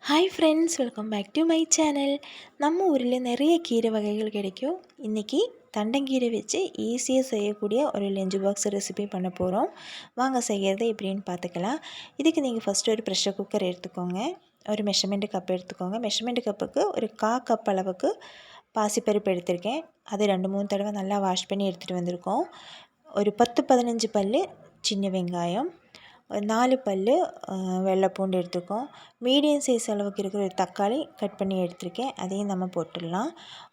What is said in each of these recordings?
Hi friends, welcome back to my channel. நம்ம ஊரில் நிறைய கீரை வகைகள் கிடைக்கும். இன்றைக்கி தண்டங்கீரை வச்சு ஈஸியாக செய்யக்கூடிய ஒரு லஞ்ச் பாக்ஸ் ரெசிபி பண்ண போகிறோம். வாங்க செய்கிறது எப்படின்னு பார்த்துக்கலாம். இதுக்கு நீங்கள் ஃபஸ்ட்டு ஒரு ப்ரெஷர் குக்கர் எடுத்துக்கோங்க. ஒரு மெஷர்மெண்ட் கப் எடுத்துக்கோங்க. மெஷர்மெண்ட் கப்புக்கு ஒரு கப் அளவுக்கு பாசிப்பருப்பு எடுத்திருக்கேன். அது 2-3 தடவை நல்லா வாஷ் பண்ணி எடுத்துகிட்டு வந்திருக்கோம். ஒரு 10-15 பல் சின்ன வெங்காயம், ஒரு 4 பல் வெள்ளைப்பூண்டு எடுத்துருக்கோம். மீடியம் சைஸ் அளவுக்கு இருக்கிற ஒரு தக்காளி கட் பண்ணி எடுத்திருக்கேன். அதையும் நம்ம போட்டுடலாம்.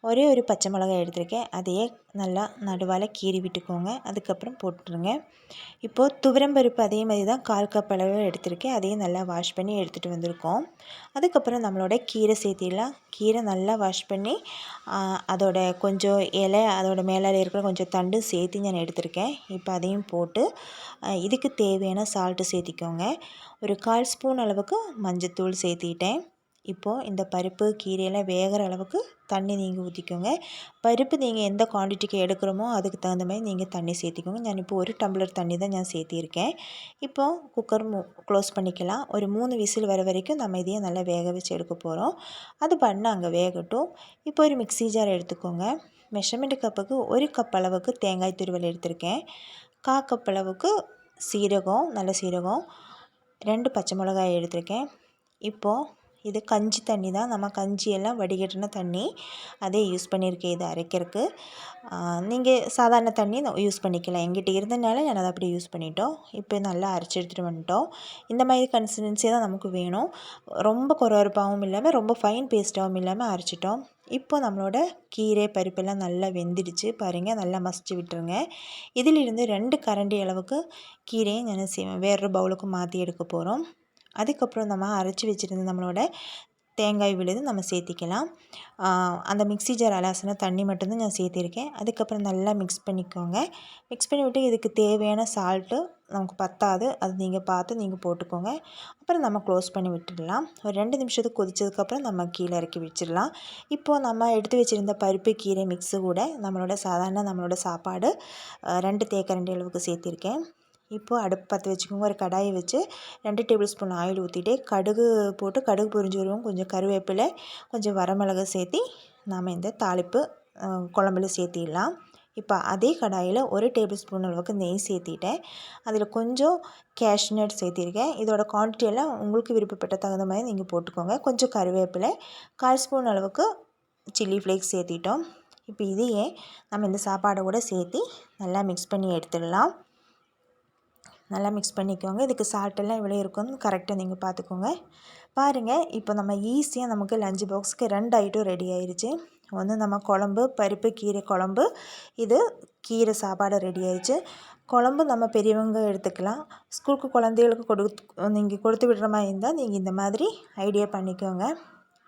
ஒரே ஒரு பச்சை மிளகாய் எடுத்திருக்கேன். அதையே நல்லா நடுவால் கீறி விட்டுக்கோங்க. அதுக்கப்புறம் போட்டுருங்க. இப்போது துவரம்பருப்பு அதே மாதிரி தான் 1/4 கப் அளவு எடுத்திருக்கேன். அதையும் நல்லா வாஷ் பண்ணி எடுத்துகிட்டு வந்திருக்கோம். அதுக்கப்புறம் நம்மளோட கீரை சேர்த்திடலாம். கீரை நல்லா வாஷ் பண்ணி அதோட கொஞ்சம் இலை, அதோட மேலே இருக்கிற கொஞ்சம் தண்டு சேர்த்து நான் எடுத்திருக்கேன். இப்போ அதையும் போட்டு இதுக்கு தேவையான சால்ட்டு சேர்த்திக்கோங்க. ஒரு 1/4 ஸ்பூன் அளவுக்கு மஞ்சத்தூள் சேர்த்திட்டேன். இப்போது இந்த பருப்பு கீரையெல்லாம் வேகிற அளவுக்கு தண்ணி நீங்கள் ஊற்றிக்கோங்க. பருப்பு நீங்கள் எந்த குவான்டிட்டிக்கு எடுக்கிறோமோ அதுக்கு தகுந்த மாதிரி நீங்கள் தண்ணி சேர்த்திக்கோங்க. நான் இப்போ 1 டம்ளர் தண்ணி தான் நான் சேர்த்திருக்கேன். இப்போது குக்கர் க்ளோஸ் பண்ணிக்கலாம். ஒரு 3 விசில் வர வரைக்கும் நம்ம இதையே நல்லா வேக வச்சு எடுக்க போகிறோம். அது பண்ண அங்கே வேகட்டும். இப்போ ஒரு மிக்ஸி ஜார் எடுத்துக்கோங்க. மெஷர்மெண்ட் கப்புக்கு 1 கப் அளவுக்கு தேங்காய் துருவல் எடுத்திருக்கேன். 1/4 கப் அளவுக்கு சீரகம், நல்ல சீரகம், 2 பச்சை மிளகாய் எடுத்திருக்கேன். இப்போது இது கஞ்சி தண்ணி தான். நம்ம கஞ்சியெல்லாம் வடிகட்டின தண்ணி அதே யூஸ் பண்ணியிருக்கேன் இது அரைக்கிறதுக்கு. நீங்கள் சாதாரண தண்ணி யூஸ் பண்ணிக்கலாம். எங்கிட்ட இருந்தனால நான் அதை அப்படியே யூஸ் பண்ணிட்டோம். இப்போ நல்லா அரைச்சி எடுத்துகிட்டு வந்துட்டோம். இந்த மாதிரி கன்சிஸ்டன்சி தான் நமக்கு வேணும். ரொம்ப கொரகொரப்பாகவும் இல்லாமல் ரொம்ப ஃபைன் பேஸ்ட்டாகவும் இல்லாமல் அரைச்சிட்டோம். இப்போ நம்மளோட கீரை பருப்பெல்லாம் நல்லா வெந்துடுச்சு பாருங்கள். நல்லா மசிச்சு விட்டுருங்க. இதிலிருந்து 2 கரண்டி அளவுக்கு கீரையை நான் வேறு பவுலுக்கு மாற்றி எடுக்க போகிறோம். அதுக்கப்புறம் நம்ம அரைச்சி வச்சுருந்த நம்மளோட தேங்காய் விழுது நம்ம சேர்த்திக்கலாம். அந்த மிக்ஸி ஜார் அலசின தண்ணி மட்டும்தான் நான் சேர்த்திருக்கேன். அதுக்கப்புறம் நல்லா மிக்ஸ் பண்ணிக்கோங்க. மிக்ஸ் பண்ணி விட்டு இதுக்கு தேவையான சால்ட்டு நமக்கு பத்தாது, அது நீங்கள் பார்த்து நீங்கள் போட்டுக்கோங்க. அப்புறம் நம்ம க்ளோஸ் பண்ணி விட்டுடலாம். ஒரு 2 நிமிஷத்துக்கு கொதிச்சதுக்கப்புறம் நம்ம கீழே இறக்கி வச்சிடலாம். இப்போது நம்ம எடுத்து வச்சுருந்த பருப்பு கீரை மிக்ஸு கூட நம்மளோட சாப்பாடு 2 தேக்கரண்டி அளவுக்கு சேர்த்திருக்கேன். இப்போது அடுப்பு பற்ற வச்சுக்கோங்க. ஒரு கடாயை வச்சு 2 டேபிள் ஸ்பூன் ஆயில் ஊற்றிட்டு கடுகு போட்டு கடுகு பொரிஞ்சு வருவோம். கொஞ்சம் கருவேப்பிலை, கொஞ்சம் வரமிளகா சேர்த்தி நாம் இந்த தாளிப்பு குழம்புல சேர்த்திடலாம். இப்போ அதே கடாயில் 1 டேபிள் ஸ்பூன் அளவுக்கு நெய் சேர்த்திட்டேன். அதில் கொஞ்சம் கேஷ்நட் சேர்த்திருக்கேன். இதோட குவான்டிட்டி எல்லாம் உங்களுக்கு விருப்பப்பட்ட தகுந்த மாதிரி நீங்கள் போட்டுக்கோங்க. கொஞ்சம் கருவேப்பிலை, 1/4 ஸ்பூன் அளவுக்கு சில்லி ஃப்ளேக்ஸ் சேர்த்திட்டோம். இப்போ இதையே நம்ம இந்த சாப்பாடை கூட சேர்த்தி நல்லா மிக்ஸ் பண்ணி எடுத்துடலாம். நல்லா மிக்ஸ் பண்ணிக்கோங்க. இதுக்கு சால்ட்டெல்லாம் எவ்வளோ இருக்குன்னு கரெக்டாக நீங்கள் பார்த்துக்கோங்க. பாருங்கள், இப்போ நம்ம ஈஸியாக நமக்கு லஞ்ச் பாக்ஸுக்கு 2 ஐட்டம் ரெடி ஆயிடுச்சு. ஒன்று நம்ம குழம்பு, பருப்பு கீரை குழம்பு, இது கீரை சாப்பாடு ரெடி ஆயிடுச்சு. குழம்பு நம்ம பெரியவங்க எடுத்துக்கலாம். ஸ்கூலுக்கு குழந்தைகளுக்கு நீங்கள் கொடுத்து விடுற மாதிரி இருந்தால் நீங்கள் இந்த மாதிரி ஐடியா பண்ணிக்கோங்க.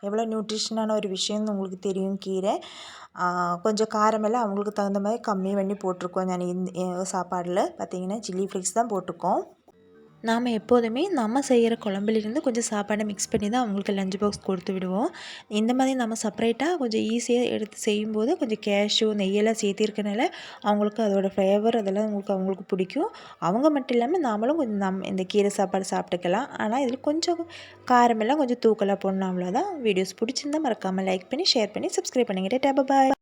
எவ்வளோ நியூட்ரிஷனான ஒரு விஷயம்னு உங்களுக்கு தெரியும். கீரை கொஞ்சம் காரமெல்லாம் அவங்களுக்கு தகுந்த மாதிரி கம்மி பண்ணி போட்டிருக்கோம். நான் இந்த சாப்பாடில் பார்த்திங்கன்னா சில்லி ஃப்ளேக்ஸ் தான் போட்டிருக்கோம். நாம் எப்போதுமே நம்ம செய்கிற குழம்புலேருந்து கொஞ்சம் சாப்பாடை மிக்ஸ் பண்ணி தான் அவங்களுக்கு லஞ்ச் பாக்ஸ் கொடுத்து விடுவோம். இந்த மாதிரி நம்ம செப்பரேட்டாக கொஞ்சம் ஈஸியாக எடுத்து செய்யும்போது கொஞ்சம் கேஷ்யூ, நெய்யெல்லாம் சேர்த்திருக்கனால அவங்களுக்கு அதோட ஃப்ளேவர் அதெல்லாம் அவங்களுக்கு பிடிக்கும். அவங்க மட்டும் இல்லாமல் நாமளும் கொஞ்சம் இந்த கீரை சாப்பாடு சாப்பிட்டுக்கலாம். ஆனால் இதில் கொஞ்சம் காரமெல்லாம் கொஞ்சம் தூக்கலாக போடணும், அவ்வளோதான். வீடியோஸ் பிடிச்சிருந்தால் மறக்காமல் லைக் பண்ணி, ஷேர் பண்ணி, சப்ஸ்கிரைப் பண்ணிக்கிட்டே பாய்.